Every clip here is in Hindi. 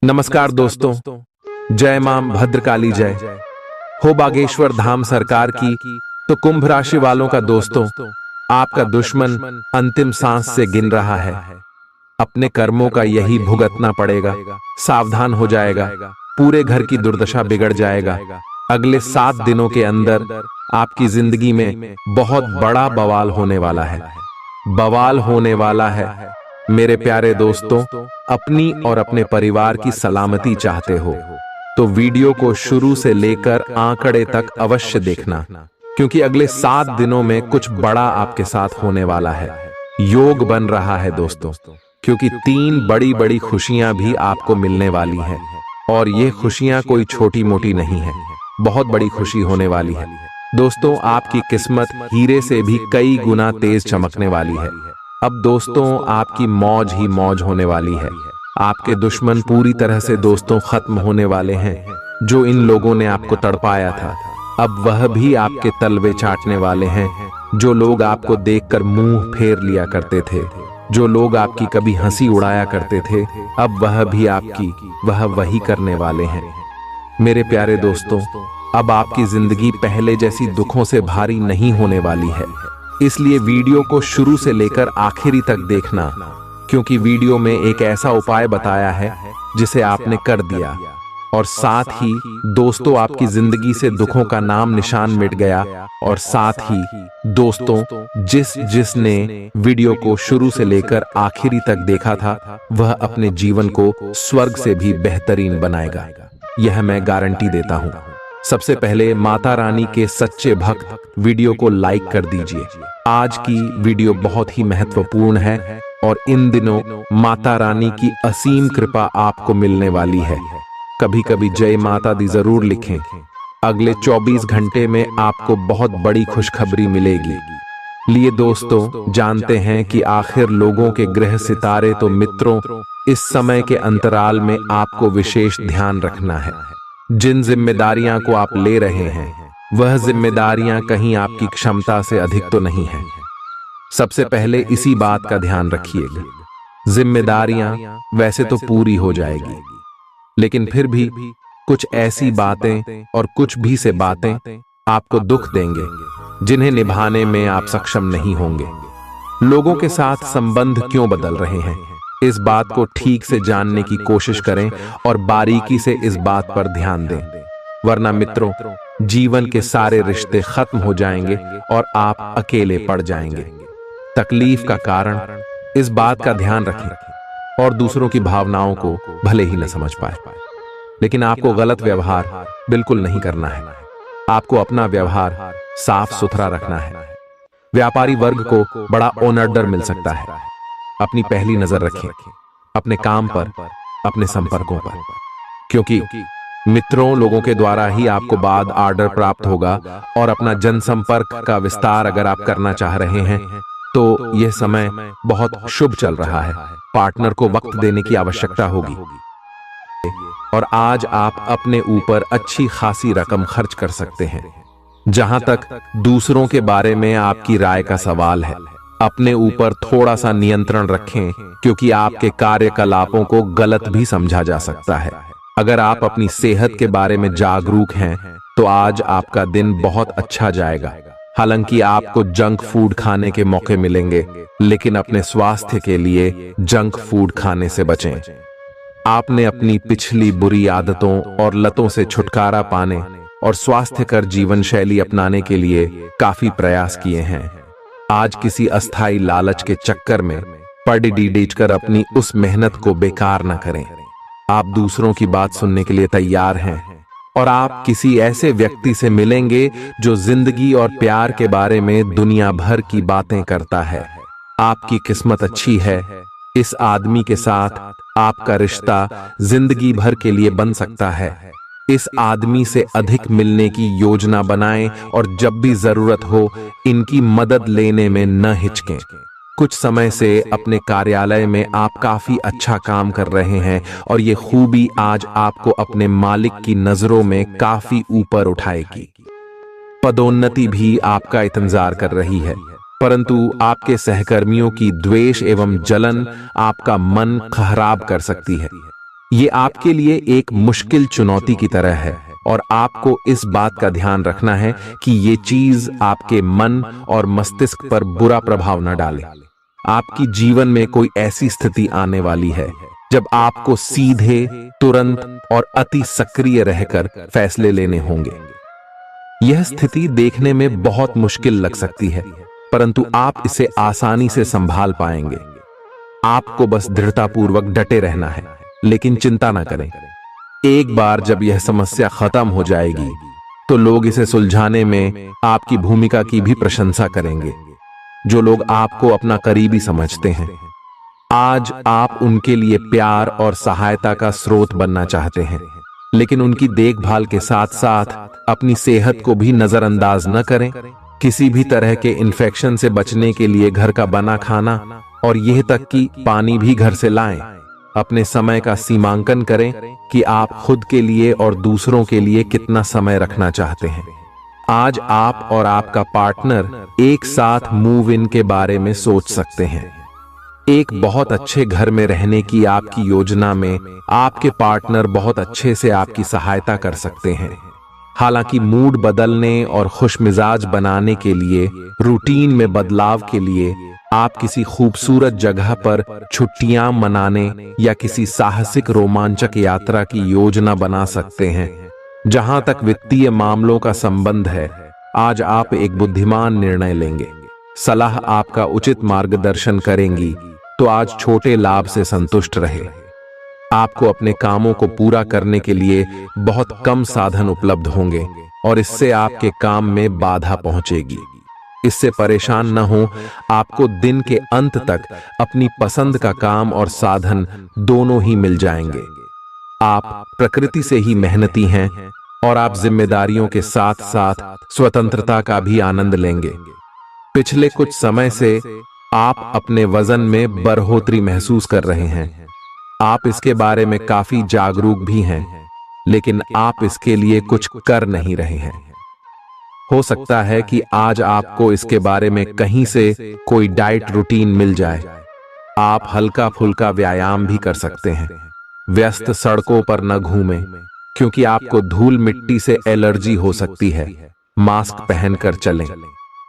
नमस्कार दोस्तों, जय मां भद्रकाली जय हो। बागेश्वर धाम सरकार की तो कुंभ राशि वालों का दोस्तों, आपका दुश्मन अंतिम सांस से गिन रहा है। अपने कर्मों का यही भुगतना पड़ेगा। सावधान हो जाएगा, पूरे घर की दुर्दशा बिगड़ जाएगा। अगले 7 दिनों के अंदर आपकी जिंदगी में बहुत बड़ा बवाल होने वाला है। बवाल होने वाला है। मेरे प्यारे दोस्तों, अपनी और अपने परिवार की सलामती चाहते हो तो वीडियो को शुरू से लेकर आंकड़े तक अवश्य देखना, क्योंकि अगले 7 दिनों में कुछ बड़ा आपके साथ होने वाला है। योग बन रहा है दोस्तों, क्योंकि 3 बड़ी बड़ी खुशियां भी आपको मिलने वाली हैं। और ये खुशियां कोई छोटी मोटी नहीं है, बहुत बड़ी खुशी होने वाली है दोस्तों। आपकी किस्मत हीरे से भी कई गुना तेज चमकने वाली है। अब दोस्तों, आपकी मौज ही मौज होने वाली है। आपके दुश्मन पूरी तरह से दोस्तों खत्म होने वाले हैं। जो इन लोगों ने आपको तड़पाया था, अब वह भी आपके तलवे चाटने वाले हैं। जो लोग आपको देखकर मुंह फेर लिया करते थे, जो लोग आपकी कभी हंसी उड़ाया करते थे, अब वह भी आपकी वही करने वाले हैं। मेरे प्यारे दोस्तों, अब आपकी जिंदगी पहले जैसी दुखों से भारी नहीं होने वाली है। इसलिए वीडियो को शुरू से लेकर आखिरी तक देखना, क्योंकि वीडियो में एक ऐसा उपाय बताया है जिसे आपने कर दिया, और साथ ही दोस्तों आपकी जिंदगी से दुखों का नाम निशान मिट गया। और साथ ही दोस्तों, जिसने वीडियो को शुरू से लेकर आखिरी तक देखा था, वह अपने जीवन को स्वर्ग से भी बेहतरीन बनाएगा, यह मैं गारंटी देता हूं। सबसे पहले माता रानी के सच्चे भक्त वीडियो को लाइक कर दीजिए। आज की वीडियो बहुत ही महत्वपूर्ण है और इन दिनों माता रानी की असीम कृपा आपको मिलने वाली है। कभी कभी जय माता दी जरूर लिखें। अगले 24 घंटे में आपको बहुत बड़ी खुशखबरी मिलेगी। लिए दोस्तों, जानते हैं कि आखिर लोगों के ग्रह सितारे तो मित्रों, इस समय के अंतराल में आपको विशेष ध्यान रखना है। जिन जिम्मेदारियां को आप ले रहे हैं, वह जिम्मेदारियां कहीं आपकी क्षमता से अधिक तो नहीं है। सबसे पहले इसी बात का ध्यान रखिएगा। जिम्मेदारियां वैसे तो पूरी हो जाएगी, लेकिन फिर भी कुछ ऐसी बातें और कुछ भी से बातें आपको दुख देंगे, जिन्हें निभाने में आप सक्षम नहीं होंगे। लोगों के साथ संबंध क्यों बदल रहे हैं, इस बात को ठीक से जानने की कोशिश करें और बारीकी से इस बात पर ध्यान दें, वरना मित्रों, जीवन के सारे रिश्ते खत्म हो जाएंगे और आप अकेले पड़ जाएंगे। तकलीफ का कारण इस बात का ध्यान रखें और दूसरों की भावनाओं को भले ही न समझ पाए, लेकिन आपको गलत व्यवहार बिल्कुल नहीं करना है। आपको अपना व्यवहार साफ सुथरा रखना है। व्यापारी वर्ग को बड़ा ऑर्डर मिल सकता है। अपनी पहली नजर रखें अपने काम पर, अपने संपर्कों पर, क्योंकि मित्रों, लोगों के द्वारा ही आपको बाद ऑर्डर प्राप्त होगा। और अपना जनसंपर्क का विस्तार अगर आप करना चाह रहे हैं तो यह समय बहुत शुभ चल रहा है। पार्टनर को वक्त देने की आवश्यकता होगी और आज आप अपने ऊपर अच्छी खासी रकम खर्च कर सकते हैं। जहां तक दूसरों के बारे में आपकी राय का सवाल है, अपने ऊपर थोड़ा सा नियंत्रण रखें, क्योंकि आपके कार्यकलापों को गलत भी समझा जा सकता है। अगर आप अपनी सेहत के बारे में जागरूक हैं तो आज आपका दिन बहुत अच्छा जाएगा। हालांकि आपको जंक फूड खाने के मौके मिलेंगे, लेकिन अपने स्वास्थ्य के लिए जंक फूड खाने से बचें। आपने अपनी पिछली बुरी आदतों और लतों से छुटकारा पाने और स्वास्थ्यकर जीवन शैली अपनाने के लिए काफी प्रयास किए हैं। आज किसी अस्थाई लालच के चक्कर में पड़ कर अपनी उस मेहनत को बेकार न करें। आप दूसरों की बात सुनने के लिए तैयार हैं और आप किसी ऐसे व्यक्ति से मिलेंगे जो जिंदगी और प्यार के बारे में दुनिया भर की बातें करता है। आपकी किस्मत अच्छी है। इस आदमी के साथ आपका रिश्ता जिंदगी भर के लिए बन सकता है। इस आदमी से अधिक मिलने की योजना बनाएं और जब भी जरूरत हो इनकी मदद लेने में न हिचकें। कुछ समय से अपने कार्यालय में आप काफी अच्छा काम कर रहे हैं और ये खूबी आज आपको अपने मालिक की नजरों में काफी ऊपर उठाएगी। पदोन्नति भी आपका इंतजार कर रही है, परंतु आपके सहकर्मियों की द्वेष एवं जलन आपका मन खराब कर सकती है। ये आपके लिए एक मुश्किल चुनौती की तरह है और आपको इस बात का ध्यान रखना है कि ये चीज आपके मन और मस्तिष्क पर बुरा प्रभाव न डाले। आपकी जीवन में कोई ऐसी स्थिति आने वाली है जब आपको सीधे, तुरंत और अति सक्रिय रहकर फैसले लेने होंगे। यह स्थिति देखने में बहुत मुश्किल लग सकती है, परंतु आप इसे आसानी से संभाल पाएंगे। आपको बस दृढ़तापूर्वक डटे रहना है, लेकिन चिंता न करें। एक बार जब यह समस्या खत्म हो जाएगी तो लोग इसे सुलझाने में आपकी भूमिका की भी प्रशंसा करेंगे, जो लोग आपको अपना करीबी समझते हैं। आज आप उनके लिए प्यार और सहायता का स्रोत बनना चाहते हैं, लेकिन उनकी देखभाल के साथ साथ अपनी सेहत को भी नजरअंदाज न करें। किसी भी तरह के इन्फेक्शन से बचने के लिए घर का बना खाना और यह तक कि पानी भी घर से लाएं। अपने समय का सीमांकन करें कि आप खुद के लिए और दूसरों के लिए कितना समय रखना चाहते हैं। आज आप और आपका पार्टनर एक साथ मूव इन के बारे में सोच सकते हैं। एक बहुत अच्छे घर में रहने की आपकी योजना में आपके पार्टनर बहुत अच्छे से आपकी सहायता कर सकते हैं। हालांकि मूड बदलने और खुशमिजाज बनाने के लिए, रूटीन में बदलाव के लिए आप किसी खूबसूरत जगह पर छुट्टियां मनाने या किसी साहसिक रोमांचक यात्रा की योजना बना सकते हैं। जहां तक वित्तीय मामलों का संबंध है, आज आप एक बुद्धिमान निर्णय लेंगे। सलाह आपका उचित मार्गदर्शन करेंगी, तो आज छोटे लाभ से संतुष्ट रहे। आपको अपने कामों को पूरा करने के लिए बहुत कम साधन उपलब्ध होंगे और इससे आपके काम में बाधा पहुंचेगी। इससे परेशान न हो, आपको दिन के अंत तक अपनी पसंद का काम और साधन दोनों ही मिल जाएंगे। आप प्रकृति से ही मेहनती हैं और आप जिम्मेदारियों के साथ साथ स्वतंत्रता का भी आनंद लेंगे। पिछले कुछ समय से आप अपने वजन में बढ़ोतरी महसूस कर रहे हैं। आप इसके बारे में काफी जागरूक भी हैं, लेकिन आप इसके लिए कुछ कर नहीं रहे हैं। हो सकता है कि आज आपको इसके बारे में कहीं से कोई डाइट रूटीन मिल जाए। आप हल्का फुल्का व्यायाम भी कर सकते हैं। व्यस्त सड़कों पर न घूमें, क्योंकि आपको धूल मिट्टी से एलर्जी हो सकती है। मास्क पहनकर चलें।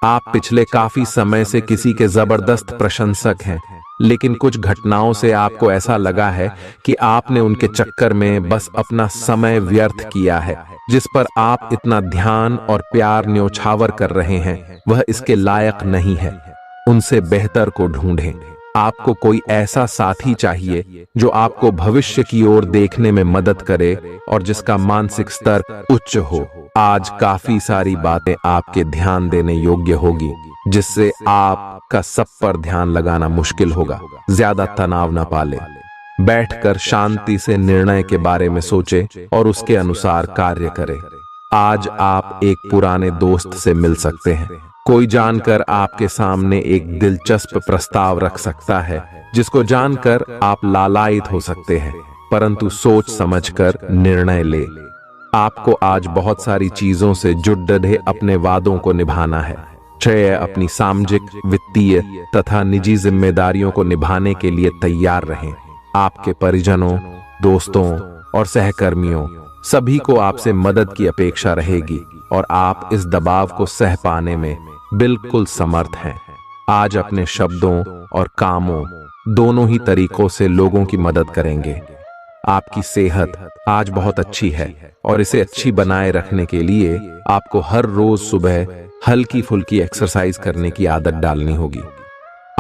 आप पिछले काफी समय से किसी के जबरदस्त प्रशंसक हैं, लेकिन कुछ घटनाओं से आपको ऐसा लगा है कि आपने उनके चक्कर में बस अपना समय व्यर्थ किया है। जिस पर आप इतना ध्यान और प्यार न्योछावर कर रहे हैं, वह इसके लायक नहीं है। उनसे बेहतर को ढूंढें। आपको कोई ऐसा साथी चाहिए जो आपको भविष्य की ओर देखने में मदद करे और जिसका मानसिक स्तर उच्च हो। आज काफी सारी बातें आपके ध्यान देने योग्य होगी, जिससे आपका सब पर ध्यान लगाना मुश्किल होगा। ज्यादा तनाव न पाले। बैठकर शांति से निर्णय के बारे में सोचे और उसके अनुसार कार्य करें। आज आप एक पुराने दोस्त से मिल सकते हैं। कोई जानकर आपके सामने एक दिलचस्प प्रस्ताव रख सकता है, जिसको जानकर आप लालायित हो सकते हैं, परंतु सोच समझकर निर्णय ले। आपको आज बहुत सारी चीजों से जुड़ डे अपने वादों को निभाना है। चाहे अपनी सामाजिक, वित्तीय तथा निजी जिम्मेदारियों को निभाने के लिए तैयार रहें। आपके परिजनों, दोस्तों और सहकर्मियों सभी को आपसे मदद की अपेक्षा रहेगी और आप इस दबाव को सह पाने में बिल्कुल समर्थ हैं। आज अपने शब्दों और कामों दोनों ही तरीकों से लोगों की मदद करेंगे। आपकी सेहत आज बहुत अच्छी है और इसे अच्छी बनाए रखने के लिए आपको हर रोज सुबह हल्की फुल्की एक्सरसाइज करने की आदत डालनी होगी।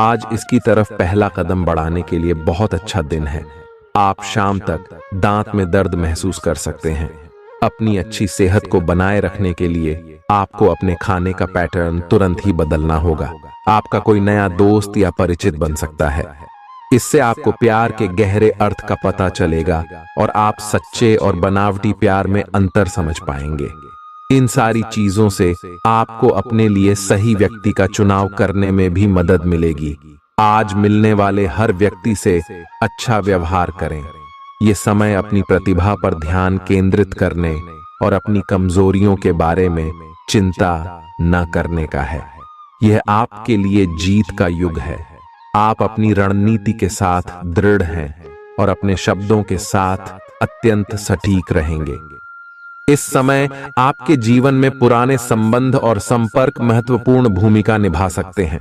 आज इसकी तरफ पहला कदम बढ़ाने के लिए बहुत अच्छा दिन है। आप शाम तक दांत में दर्द महसूस कर सकते हैं। अपनी अच्छी सेहत को बनाए रखने के लिए आपको अपने खाने का पैटर्न तुरंत ही बदलना होगा। आपका कोई नया दोस्त या परिचित बन सकता है। इससे आपको प्यार के गहरे अर्थ का पता चलेगा और आप सच्चे और बनावटी प्यार में अंतर समझ पाएंगे। इन सारी चीजों से आपको अपने लिए सही व्यक्ति का चुनाव करने में भी मदद मिलेगी। आज मिलने वाले हर व्यक्ति से अच्छा व्यवहार करें। ये समय अपनी प्रतिभा पर ध्यान केंद्रित करने और अपनी कमजोरियों के बारे में चिंता न करने का है। यह आपके लिए जीत का युग है। आप अपनी रणनीति के साथ दृढ़ हैं और अपने शब्दों के साथ अत्यंत सटीक रहेंगे। इस समय आपके जीवन में पुराने संबंध और संपर्क महत्वपूर्ण भूमिका निभा सकते हैं।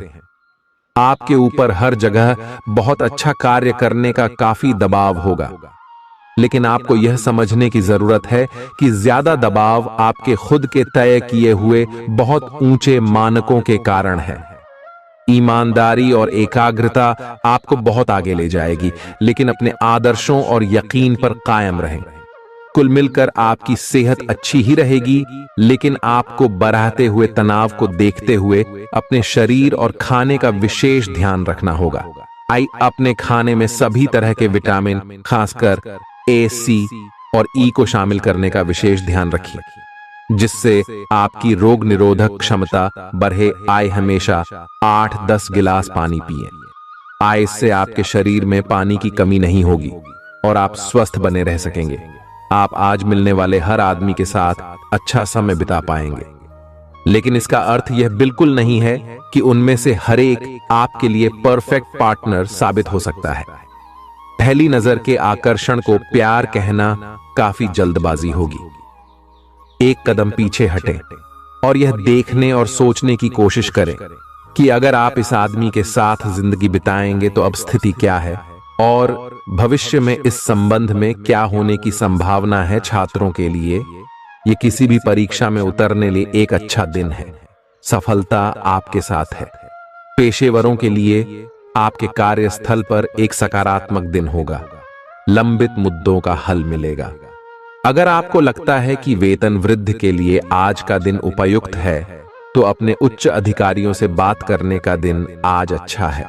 आपके ऊपर हर जगह बहुत अच्छा कार्य करने का काफी दबाव होगा, लेकिन आपको यह समझने की जरूरत है कि ज्यादा दबाव आपके खुद के तय किए हुए बहुत ऊंचे मानकों के कारण है। ईमानदारी और एकाग्रता आपको बहुत आगे ले जाएगी, लेकिन अपने आदर्शों और यकीन पर कायम रहें। कुल मिलकर आपकी सेहत अच्छी ही रहेगी, लेकिन आपको बढ़ते हुए तनाव को देखते हुए अपने शरीर और खाने का विशेष ध्यान रखना होगा। अपने खाने में सभी तरह के विटामिन, खासकर ए, सी और ई को शामिल करने का विशेष ध्यान रखिए, जिससे आपकी रोग निरोधक क्षमता बढ़े। हमेशा 8-10 गिलास पानी पिए। इससे आपके शरीर में पानी की कमी नहीं होगी और आप स्वस्थ बने रह सकेंगे। आप आज मिलने वाले हर आदमी के साथ अच्छा समय बिता पाएंगे, लेकिन इसका अर्थ यह बिल्कुल नहीं है कि उनमें से हर एक आपके लिए परफेक्ट पार्टनर साबित हो सकता है। पहली नजर के आकर्षण को प्यार कहना काफी जल्दबाजी होगी। एक कदम पीछे हटें और यह देखने और सोचने की कोशिश करें कि अगर आप इस आदमी के साथ जिंदगी बिताएंगे तो अब स्थिति क्या है और भविष्य में इस संबंध में क्या होने की संभावना है। छात्रों के लिए यह किसी भी परीक्षा में उतरने लिए एक अच्छा दिन है। सफलता आपके साथ है। पेशेवरों के लिए आपके कार्यस्थल पर एक सकारात्मक दिन होगा। लंबित मुद्दों का हल मिलेगा। अगर आपको लगता है कि वेतन वृद्धि के लिए आज का दिन उपयुक्त है, तो अपने उच्च अधिकारियों से बात करने का दिन आज अच्छा है।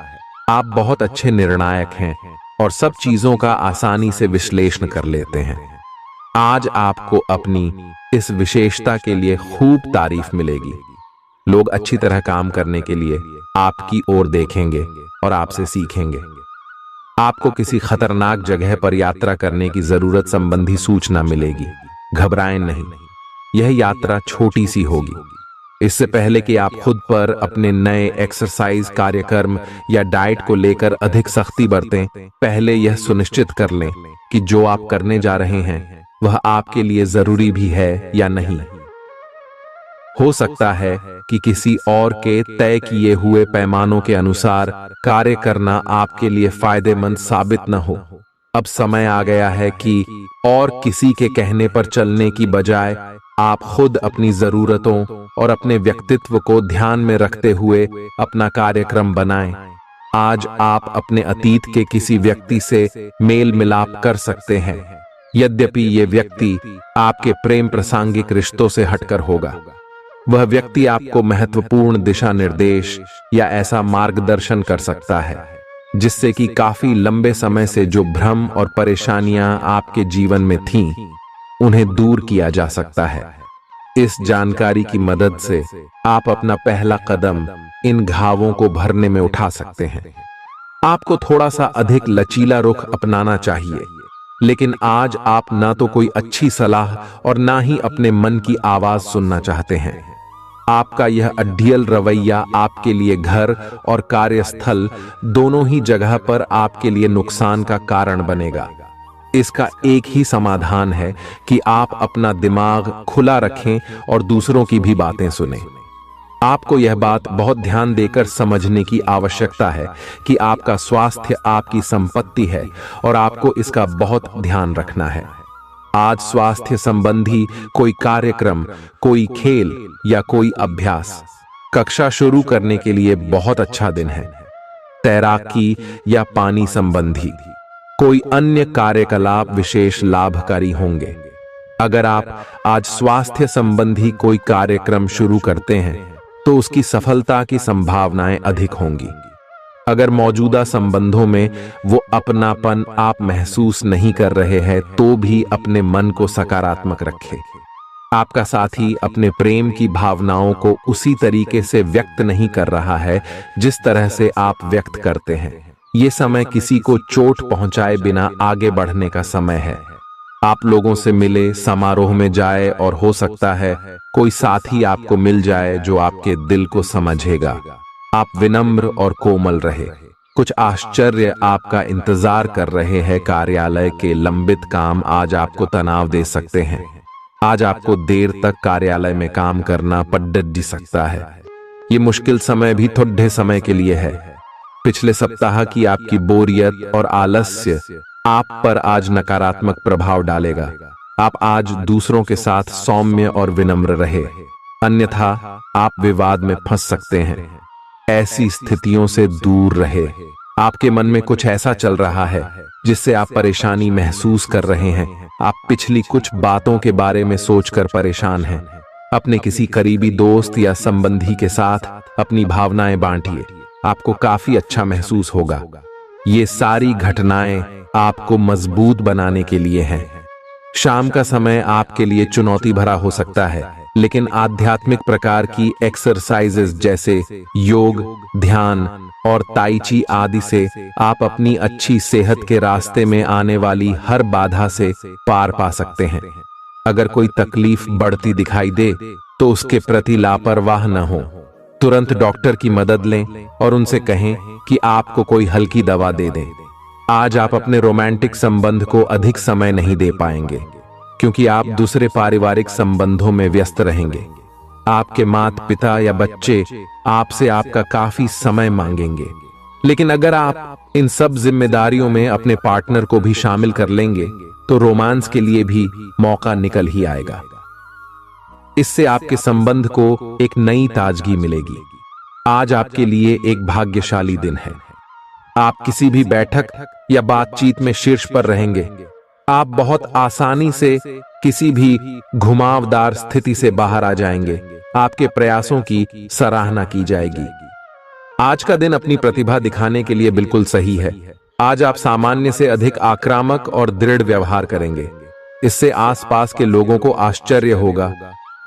आप बहुत अच्छे निर्णायक हैं और सब चीजों का आसानी से विश्लेषण कर लेते हैं। आज आपको अपनी इस विशेषता के लिए खूब तारीफ मिलेगी। लोग अच्छी तरह काम करने के लिए आपकी ओर देखेंगे और आपसे सीखेंगे। आपको किसी खतरनाक जगह पर यात्रा करने की जरूरत संबंधी सूचना मिलेगी। घबराएं नहीं, यह यात्रा छोटी सी होगी। इससे पहले कि आप खुद पर अपने नए एक्सरसाइज कार्यक्रम या डाइट को लेकर अधिक सख्ती बरतें, पहले यह सुनिश्चित कर लें कि जो आप करने जा रहे हैं वह आपके लिए जरूरी भी है या नहीं। हो सकता है कि किसी और के तय किए हुए पैमानों के अनुसार कार्य करना आपके लिए फायदेमंद साबित न हो। अब समय आ गया है कि और किसी के कहने पर चलने की बजाय आप खुद अपनी जरूरतों और अपने व्यक्तित्व को ध्यान में रखते हुए अपना कार्यक्रम बनाएं। आज आप अपने अतीत के किसी व्यक्ति से मेल मिलाप कर सकते हैं, यद्यपि ये व्यक्ति आपके प्रेम प्रासंगिक रिश्तों से हटकर होगा। वह व्यक्ति आपको महत्वपूर्ण दिशा निर्देश या ऐसा मार्गदर्शन कर सकता है जिससे कि काफी लंबे समय से जो भ्रम और परेशानियां आपके जीवन में थीं, उन्हें दूर किया जा सकता है। इस जानकारी की मदद से आप अपना पहला कदम इन घावों को भरने में उठा सकते हैं। आपको थोड़ा सा अधिक लचीला रुख अपनाना चाहिए, लेकिन आज आप ना तो कोई अच्छी सलाह और ना ही अपने मन की आवाज सुनना चाहते हैं। आपका यह अड्डियल रवैया आपके लिए घर और कार्यस्थल दोनों ही जगह पर आपके लिए नुकसान का कारण बनेगा। इसका एक ही समाधान है कि आप अपना दिमाग खुला रखें और दूसरों की भी बातें सुनें। आपको यह बात बहुत ध्यान देकर समझने की आवश्यकता है कि आपका स्वास्थ्य आपकी संपत्ति है और आपको इसका बहुत ध्यान रखना है। आज स्वास्थ्य संबंधी कोई कार्यक्रम, कोई खेल या कोई अभ्यास कक्षा शुरू करने के लिए बहुत अच्छा दिन है। तैराकी या पानी संबंधी कोई अन्य कार्यकलाप विशेष लाभकारी होंगे। अगर आप आज स्वास्थ्य संबंधी कोई कार्यक्रम शुरू करते हैं तो उसकी सफलता की संभावनाएं अधिक होंगी। अगर मौजूदा संबंधों में वो अपनापन आप महसूस नहीं कर रहे हैं तो भी अपने मन को सकारात्मक रखें। आपका साथी अपने प्रेम की भावनाओं को उसी तरीके से व्यक्त नहीं कर रहा है जिस तरह से आप व्यक्त करते हैं। ये समय किसी को चोट पहुंचाए बिना आगे बढ़ने का समय है। आप लोगों से मिले, समारोह में जाए और हो सकता है कोई साथी आपको मिल जाए जो आपके दिल को समझेगा। आप विनम्र और कोमल रहे। कुछ आश्चर्य आपका इंतजार कर रहे हैं। कार्यालय के लंबित काम आज आपको तनाव दे सकते हैं। आज आपको देर तक कार्यालय में काम करना पड़ सकता है। ये मुश्किल समय भी थोड़े समय के लिए है। पिछले सप्ताह की आपकी बोरियत और आलस्य आप पर आज नकारात्मक प्रभाव डालेगा। आप आज दूसरों के साथ सौम्य और विनम्र रहे, अन्यथा आप विवाद में फंस सकते हैं। ऐसी स्थितियों से दूर रहे। आपके मन में कुछ ऐसा चल रहा है जिससे आप परेशानी महसूस कर रहे हैं। आप पिछली कुछ बातों के बारे में सोचकर परेशान हैं। अपने किसी करीबी दोस्त या संबंधी के साथ अपनी भावनाएं बांटिए, आपको काफी अच्छा महसूस होगा। ये सारी घटनाएं आपको मजबूत बनाने के लिए हैं। शाम का समय आपके लिए चुनौती भरा हो सकता है, लेकिन आध्यात्मिक प्रकार की एक्सरसाइजेस जैसे योग, ध्यान और ताई ची आदि से आप अपनी अच्छी सेहत के रास्ते में आने वाली हर बाधा से पार पा सकते हैं। अगर कोई तकलीफ बढ़ती दिखाई दे तो उसके प्रति लापरवाह न हो। तुरंत डॉक्टर की मदद लें और उनसे कहें कि आपको कोई हल्की दवा दे दें। आज आप अपने रोमांटिक संबंध को अधिक समय नहीं दे पाएंगे क्योंकि आप दूसरे पारिवारिक संबंधों में व्यस्त रहेंगे। आपके माता पिता या बच्चे आपसे आपका काफी समय मांगेंगे, लेकिन अगर आप इन सब जिम्मेदारियों में अपने पार्टनर को भी शामिल कर लेंगे तो रोमांस के लिए भी मौका निकल ही आएगा। इससे आपके संबंध को एक नई ताजगी मिलेगी। आज आपके लिए एक भाग्यशाली दिन है। आप किसी भी बैठक या बातचीत में शीर्ष पर रहेंगे। आप बहुत आसानी से किसी भी घुमावदार स्थिति से बाहर आ जाएंगे। आपके प्रयासों की सराहना की जाएगी। आज का दिन अपनी प्रतिभा दिखाने के लिए बिल्कुल सही है। आज आप सामान्य से अधिक आक्रामक और दृढ़ व्यवहार करेंगे। इससे आसपास के लोगों को आश्चर्य होगा।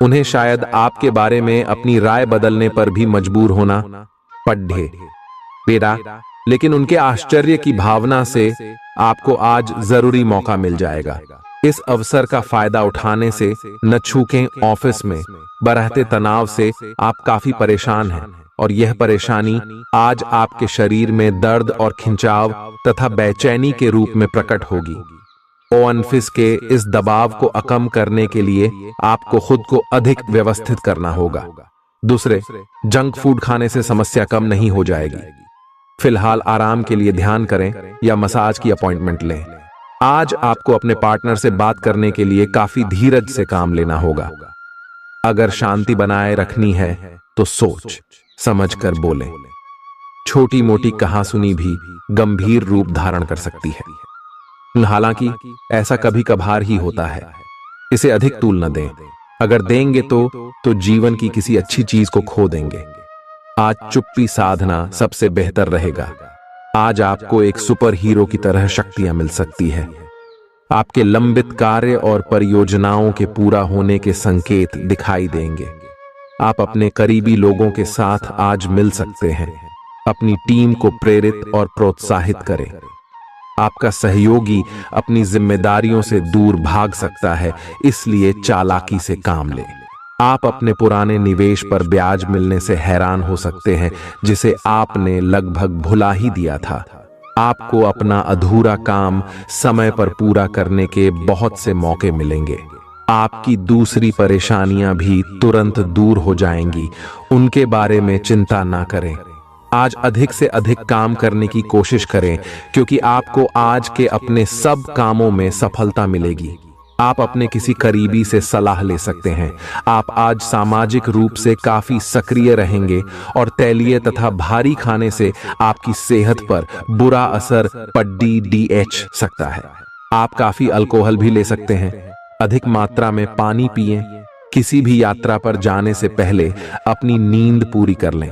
उन्हें शायद आपके बारे में अपनी राय बदलने पर भी मजबूर होना पड़े, लेकिन उनके आश्चर्य की भावना से आपको आज जरूरी मौका मिल जाएगा। इस अवसर का फायदा उठाने से न चूकें। ऑफिस में बढ़ते तनाव से आप काफी परेशान हैं और यह परेशानी आज आपके शरीर में दर्द और खिंचाव तथा बेचैनी के रूप में प्रकट होगी। ऑफिस के इस दबाव को कम करने के लिए आपको खुद को अधिक व्यवस्थित करना होगा। दूसरे, जंक फूड खाने से समस्या कम नहीं हो जाएगी। फिलहाल आराम के लिए ध्यान करें या मसाज की अपॉइंटमेंट लें। आज आपको अपने पार्टनर से बात करने के लिए काफी धीरज से काम लेना होगा। अगर शांति बनाए रखनी है तो सोच समझ कर बोलें। छोटी मोटी कहासुनी भी गंभीर रूप धारण कर सकती है। हालांकि ऐसा कभी कभार ही होता है। इसे अधिक तूल न दें। अगर देंगे तो जीवन की किसी अच्छी चीज को खो देंगे। आज चुप्पी साधना सबसे बेहतर रहेगा। आज आपको एक सुपर हीरो की तरह शक्तियां मिल सकती है। आपके लंबित कार्य और परियोजनाओं के पूरा होने के संकेत दिखाई देंगे। आप अपने करीबी लोगों के साथ आज मिल सकते हैं। अपनी टीम को प्रेरित और प्रोत्साहित करें। आपका सहयोगी अपनी जिम्मेदारियों से दूर भाग सकता है, इसलिए चालाकी से काम लें। आप अपने पुराने निवेश पर ब्याज मिलने से हैरान हो सकते हैं, जिसे आपने लगभग भुला ही दिया था। आपको अपना अधूरा काम समय पर पूरा करने के बहुत से मौके मिलेंगे। आपकी दूसरी परेशानियां भी तुरंत दूर हो जाएंगी। उनके बारे में चिंता ना करें। आज अधिक से अधिक काम करने की कोशिश करें, क्योंकि आपको आज के अपने सब कामों में सफलता मिलेगी। आप अपने किसी करीबी से सलाह ले सकते हैं। आप आज सामाजिक रूप से काफी सक्रिय रहेंगे और तैलीय तथा भारी खाने से आपकी सेहत पर बुरा असर पड़ सकता है। आप काफी अल्कोहल भी ले सकते हैं। अधिक मात्रा में पानी पिएं। किसी भी यात्रा पर जाने से पहले अपनी नींद पूरी कर लें।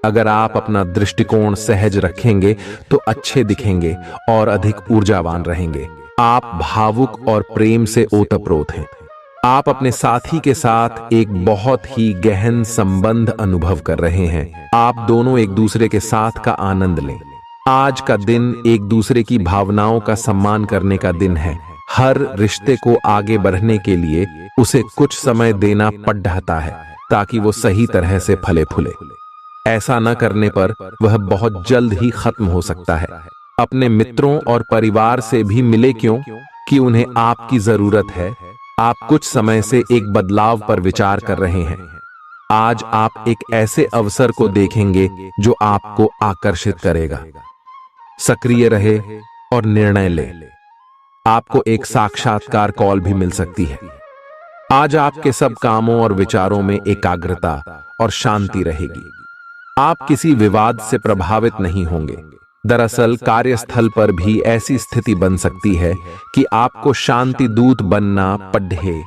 अगर आप अपना दृष्टिकोण सहज रखेंगे तो अच्छे दिखेंगे और अधिक ऊर्जावान रहेंगे। आप भावुक और प्रेम से ओतप्रोत हैं। आप अपने साथी के साथ एक बहुत ही गहन संबंध अनुभव कर रहे हैं। आप दोनों एक दूसरे के साथ का आनंद लें। आज का दिन एक दूसरे की भावनाओं का सम्मान करने का दिन है। हर रिश्ते को आगे बढ़ने के लिए उसे कुछ समय देना पड़ जाता है, ताकि वो सही तरह से फले फूले। ऐसा न करने पर वह बहुत जल्द ही खत्म हो सकता है। अपने मित्रों और परिवार से भी मिले क्यों कि उन्हें आपकी जरूरत है। आप कुछ समय से एक बदलाव पर विचार कर रहे हैं। आज आप एक ऐसे अवसर को देखेंगे जो आपको आकर्षित करेगा। सक्रिय रहे और निर्णय ले। आपको एक साक्षात्कार कॉल भी मिल सकती है। आज आपके सब कामों और विचारों में एकाग्रता और शांति रहेगी। आप किसी विवाद से प्रभावित नहीं होंगे। दरअसल कार्यस्थल पर भी ऐसी स्थिति बन सकती है कि आपको शांति दूत बनना पड़े।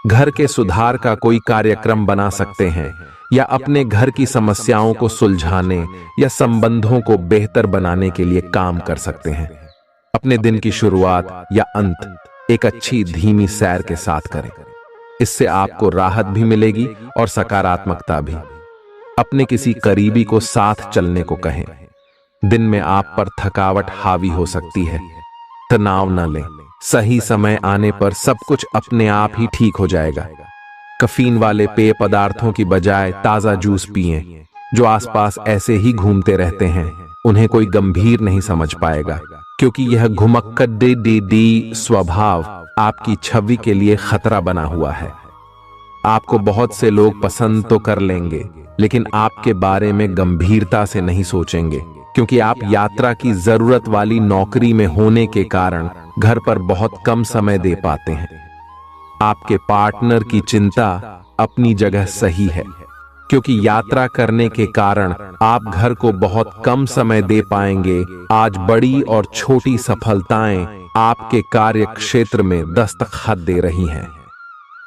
घर के सुधार का कोई कार्यक्रम बना सकते हैं या अपने घर की समस्याओं को सुलझाने या संबंधों को बेहतर बनाने के लिए काम कर सकते हैं। अपने दिन की शुरुआत या अंत एक अच्छी धीमी सैर के साथ करें। इससे आपको राहत भी मिलेगी और सकारात्मकता भी। अपने किसी करीबी को साथ चलने को कहें। दिन में आप पर थकावट हावी हो सकती है। तनाव न लें। सही समय आने पर सब कुछ अपने आप ही ठीक हो जाएगा। कैफीन वाले पेय पदार्थों की बजाय ताजा जूस पिएं। जो आसपास ऐसे ही घूमते रहते हैं उन्हें कोई गंभीर नहीं समझ पाएगा, क्योंकि यह घुमक्कड़ स्वभाव आपकी छवि के लिए खतरा बना हुआ है। आपको बहुत से लोग पसंद तो कर लेंगे, लेकिन आपके बारे में गंभीरता से नहीं सोचेंगे, क्योंकि आप यात्रा की जरूरत वाली नौकरी में होने के कारण घर पर बहुत कम समय दे पाते हैं। आपके पार्टनर की चिंता अपनी जगह सही है, क्योंकि यात्रा करने के कारण आप घर को बहुत कम समय दे पाएंगे। आज बड़ी और छोटी सफलताएं आपके कार्य क्षेत्र में दस्तखत दे रही हैं।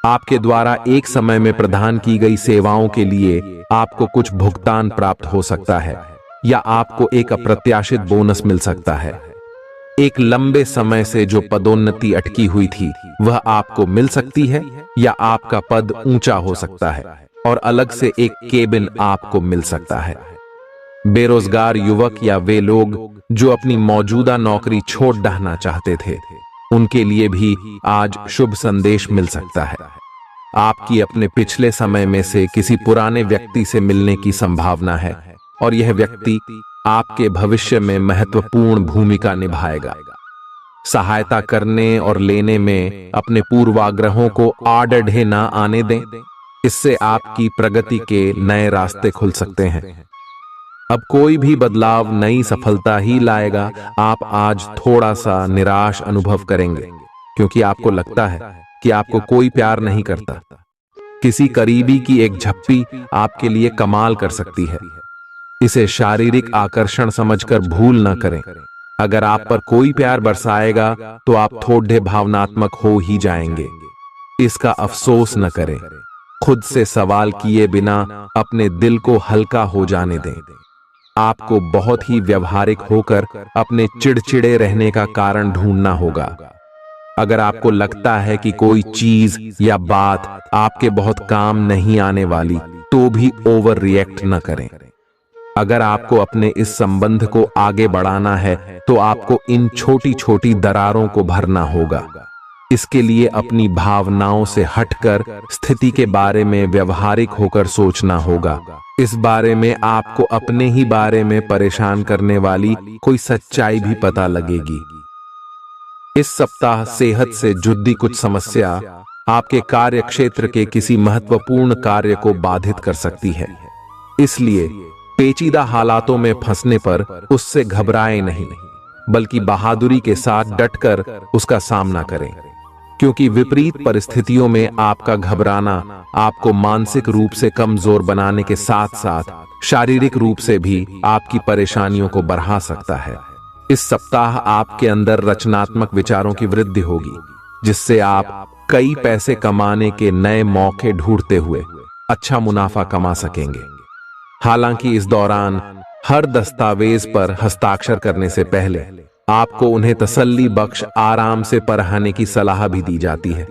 आपके द्वारा एक समय में प्रदान की गई सेवाओं के लिए आपको कुछ भुगतान प्राप्त हो सकता है या आपको एक अप्रत्याशित बोनस मिल सकता है। एक लंबे समय से जो पदोन्नति अटकी हुई थी वह आपको मिल सकती है या आपका पद ऊंचा हो सकता है और अलग से एक केबिन आपको मिल सकता है। बेरोजगार युवक या वे लोग जो अपनी मौजूदा नौकरी छोड़ डालना चाहते थे, उनके लिए भी आज शुभ संदेश मिल सकता है। आपकी अपने पिछले समय में से किसी पुराने व्यक्ति से मिलने की संभावना है और यह व्यक्ति आपके भविष्य में महत्वपूर्ण भूमिका निभाएगा। सहायता करने और लेने में अपने पूर्वाग्रहों को आड़े ना आने दें। इससे आपकी प्रगति के नए रास्ते खुल सकते हैं। अब कोई भी बदलाव नई सफलता ही लाएगा। आप आज थोड़ा सा निराश अनुभव करेंगे, क्योंकि आपको लगता है कि आपको कोई प्यार नहीं करता। किसी करीबी की एक झप्पी आपके लिए कमाल कर सकती है। इसे शारीरिक आकर्षण समझकर भूल न करें। अगर आप पर कोई प्यार बरसाएगा तो आप थोड़े भावनात्मक हो ही जाएंगे। इसका अफसोस न करें। खुद से सवाल किए बिना अपने दिल को हल्का हो जाने दें। आपको बहुत ही व्यवहारिक होकर अपने चिड़चिड़े रहने का कारण ढूंढना होगा। अगर आपको लगता है कि कोई चीज या बात आपके बहुत काम नहीं आने वाली, तो भी ओवर रिएक्ट न करें। अगर आपको अपने इस संबंध को आगे बढ़ाना है तो आपको इन छोटी छोटी दरारों को भरना होगा। इसके लिए अपनी भावनाओं से हटकर स्थिति के बारे में व्यवहारिक होकर सोचना होगा। इस बारे में आपको अपने ही बारे में परेशान करने वाली कोई सच्चाई भी पता लगेगी। इस सप्ताह सेहत से जुड़ी कुछ समस्या आपके कार्य क्षेत्र के किसी महत्वपूर्ण कार्य को बाधित कर सकती है। इसलिए पेचीदा हालातों में फंसने पर उससे घबराएं नहीं, बल्कि बहादुरी के साथ डटकर उसका सामना करें, क्योंकि विपरीत परिस्थितियों में आपका घबराना आपको मानसिक रूप से कमजोर बनाने के साथ साथ शारीरिक रूप से भी आपकी परेशानियों को बढ़ा सकता है। इस सप्ताह आपके अंदर रचनात्मक विचारों की वृद्धि होगी, जिससे आप कई पैसे कमाने के नए मौके ढूंढते हुए अच्छा मुनाफा कमा सकेंगे। हालांकि इस दौरान हर दस्तावेज पर हस्ताक्षर करने से पहले आपको उन्हें तसल्ली बख्श आराम से पढ़ने की सलाह भी दी जाती है।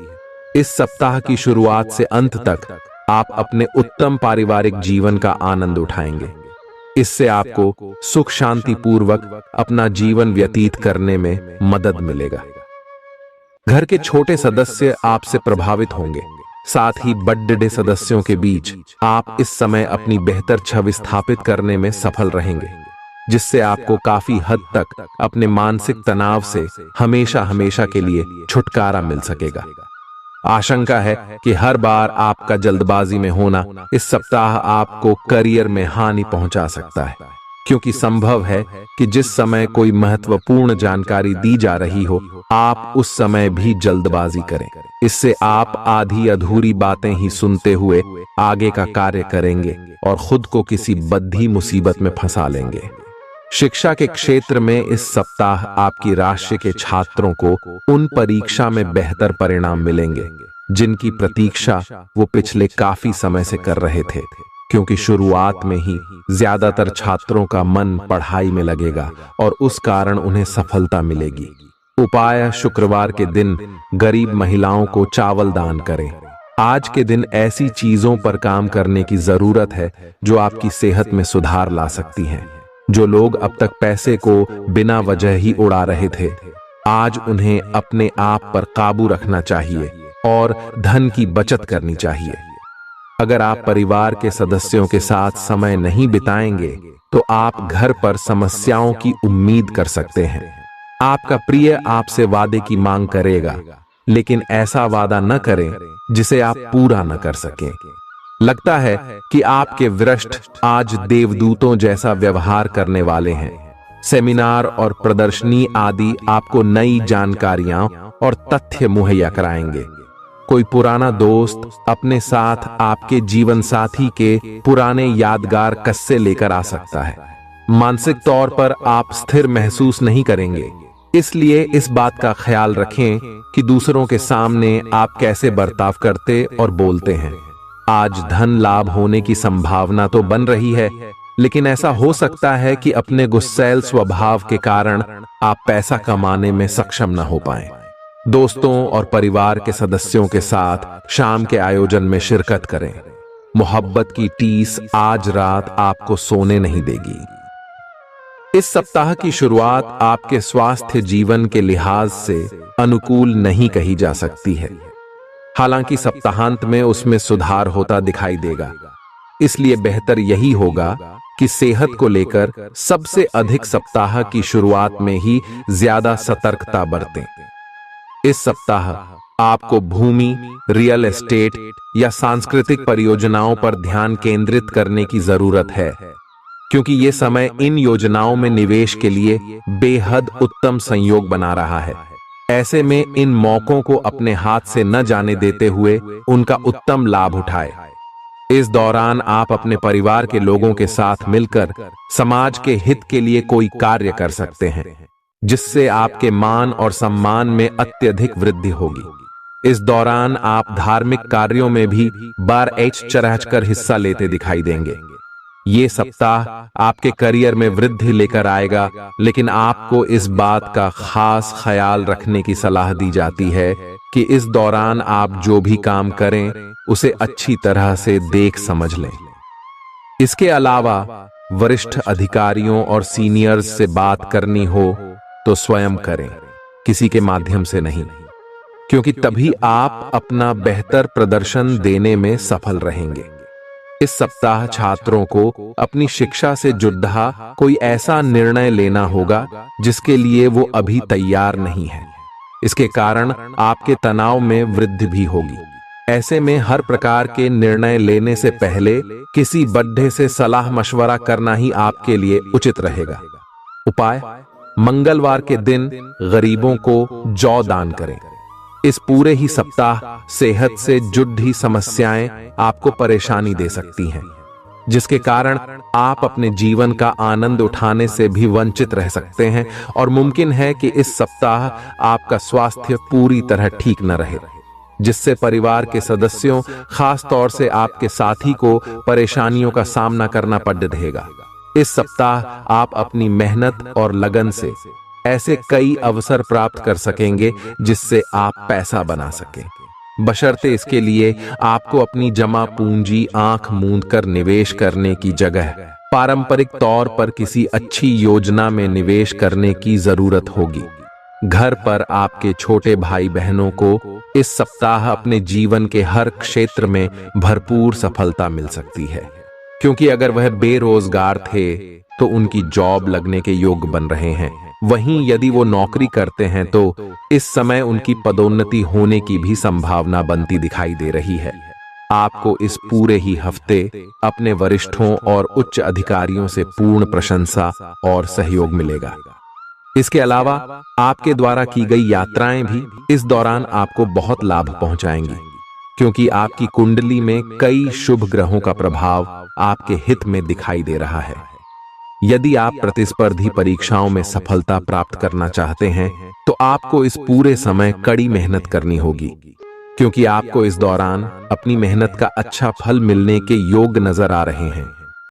इस सप्ताह की शुरुआत से अंत तक आप अपने उत्तम पारिवारिक जीवन का आनंद उठाएंगे। इससे आपको सुख शांति पूर्वक अपना जीवन व्यतीत करने में मदद मिलेगा। घर के छोटे सदस्य आपसे प्रभावित होंगे, साथ ही बड़े सदस्यों के बीच आप इस समय अपनी बेहतर छवि स्थापित करने में सफल रहेंगे, जिससे आपको काफी हद तक अपने मानसिक तनाव से हमेशा हमेशा के लिए छुटकारा मिल सकेगा। आशंका है कि हर बार आपका जल्दबाजी में होना इस सप्ताह आपको करियर में हानि पहुंचा सकता है, क्योंकि संभव है कि जिस समय कोई महत्वपूर्ण जानकारी दी जा रही हो, आप उस समय भी जल्दबाजी करें। इससे आप आधी अधूरी बातें ही सुनते हुए आगे का कार्य करेंगे और खुद को किसी बद्धी मुसीबत में फंसा लेंगे। शिक्षा के क्षेत्र में इस सप्ताह आपकी राशि के छात्रों को उन परीक्षा में बेहतर परिणाम मिलेंगे जिनकी प्रतीक्षा वो पिछले काफी समय से कर रहे थे, क्योंकि शुरुआत में ही ज्यादातर छात्रों का मन पढ़ाई में लगेगा और उस कारण उन्हें सफलता मिलेगी। उपाय: शुक्रवार के दिन गरीब महिलाओं को चावल दान करें। आज के दिन ऐसी चीजों पर काम करने की जरूरत है जो आपकी सेहत में सुधार ला सकती हैं। जो लोग अब तक पैसे को बिना वजह ही उड़ा रहे थे, आज उन्हें अपने आप पर काबू रखना चाहिए और धन की बचत करनी चाहिए। अगर आप परिवार के सदस्यों के साथ समय नहीं बिताएंगे तो आप घर पर समस्याओं की उम्मीद कर सकते हैं। आपका प्रिय आपसे वादे की मांग करेगा, लेकिन ऐसा वादा न करें जिसे आप पूरा न कर सकें। लगता है कि आपके वरिष्ठ आज देवदूतों जैसा व्यवहार करने वाले हैं। सेमिनार और प्रदर्शनी आदि आपको नई जानकारियां और तथ्य मुहैया कराएंगे। कोई पुराना दोस्त अपने साथ आपके जीवन साथी के पुराने यादगार किस्से लेकर आ सकता है। मानसिक तौर पर आप स्थिर महसूस नहीं करेंगे, इसलिए इस बात का ख्याल रखें कि दूसरों के सामने आप कैसे बर्ताव करते और बोलते हैं। आज धन लाभ होने की संभावना तो बन रही है, लेकिन ऐसा हो सकता है कि अपने गुस्सैल स्वभाव के कारण आप पैसा कमाने में सक्षम न हो पाएं। दोस्तों और परिवार के सदस्यों के साथ शाम के आयोजन में शिरकत करें। मोहब्बत की टीस आज रात आपको सोने नहीं देगी। इस सप्ताह की शुरुआत आपके स्वास्थ्य जीवन के लिहाज से अनुकूल नहीं कही जा सकती है। हालांकि सप्ताहांत में उसमें सुधार होता दिखाई देगा, इसलिए बेहतर यही होगा कि सेहत को लेकर सबसे अधिक सप्ताह की शुरुआत में ही ज्यादा सतर्कता बरतें। इस सप्ताह आपको भूमि, रियल एस्टेट या सांस्कृतिक परियोजनाओं पर ध्यान केंद्रित करने की जरूरत है, क्योंकि ये समय इन योजनाओं में निवेश के लिए बेहद उत्तम संयोग बना रहा है। ऐसे में इन मौकों को अपने हाथ से न जाने देते हुए उनका उत्तम लाभ उठाएं। इस दौरान आप अपने परिवार के लोगों के साथ मिलकर समाज के हित के लिए कोई कार्य कर सकते हैं, जिससे आपके मान और सम्मान में अत्यधिक वृद्धि होगी। इस दौरान आप धार्मिक कार्यों में भी बढ़-चढ़कर हिस्सा लेते दिखाई देंगे। ये सप्ताह आपके करियर में वृद्धि लेकर आएगा, लेकिन आपको इस बात का खास ख्याल रखने की सलाह दी जाती है कि इस दौरान आप जो भी काम करें उसे अच्छी तरह से देख समझ लें। इसके अलावा वरिष्ठ अधिकारियों और सीनियर्स से बात करनी हो तो स्वयं करें, किसी के माध्यम से नहीं, क्योंकि तभी आप अपना बेहतर प्रदर्शन देने में सफल रहेंगे। इस सप्ताह छात्रों को अपनी शिक्षा से जुड़ा कोई ऐसा निर्णय लेना होगा जिसके लिए वो अभी तैयार नहीं है। इसके कारण आपके तनाव में वृद्धि भी होगी। ऐसे में हर प्रकार के निर्णय लेने से पहले किसी बड्ढे से सलाह मशवरा करना ही आपके लिए उचित रहेगा। उपाय: मंगलवार के दिन गरीबों को जौ दान करें। इस पूरे ही सप्ताह सेहत से जुड़ी समस्याएं आपको परेशानी दे सकती हैं, जिसके कारण आप अपने जीवन का आनंद उठाने से भी वंचित रह सकते हैं और मुमकिन है कि इस सप्ताह आपका स्वास्थ्य पूरी तरह ठीक न रहे, जिससे परिवार के सदस्यों, खास तौर से आपके साथी को परेशानियों का सामना करना पड़ रहेगा। इस सप्ताह आप अपनी मेहनत और लगन से ऐसे कई अवसर प्राप्त कर सकेंगे जिससे आप पैसा बना सकें, बशर्ते इसके लिए आपको अपनी जमा पूंजी आंख मूंद कर निवेश करने की जगह पारंपरिक तौर पर किसी अच्छी योजना में निवेश करने की जरूरत होगी। घर पर आपके छोटे भाई बहनों को इस सप्ताह अपने जीवन के हर क्षेत्र में भरपूर सफलता मिल सकती है, क्योंकि अगर वह बेरोजगार थे तो उनकी जॉब लगने के योग बन रहे हैं। वहीं यदि वो नौकरी करते हैं तो इस समय उनकी पदोन्नति होने की भी संभावना बनती दिखाई दे रही है। आपको इस पूरे ही हफ्ते अपने वरिष्ठों और उच्च अधिकारियों से पूर्ण प्रशंसा और सहयोग मिलेगा। इसके अलावा आपके द्वारा की गई यात्राएं भी इस दौरान आपको बहुत लाभ पहुंचाएंगी, क्योंकि आपकी कुंडली में कई शुभ ग्रहों का प्रभाव आपके हित में दिखाई दे रहा है। यदि आप प्रतिस्पर्धी परीक्षाओं में सफलता प्राप्त करना चाहते हैं तो आपको इस पूरे समय कड़ी मेहनत करनी होगी, क्योंकि आपको इस दौरान अपनी मेहनत का अच्छा फल मिलने के योग नजर आ रहे हैं।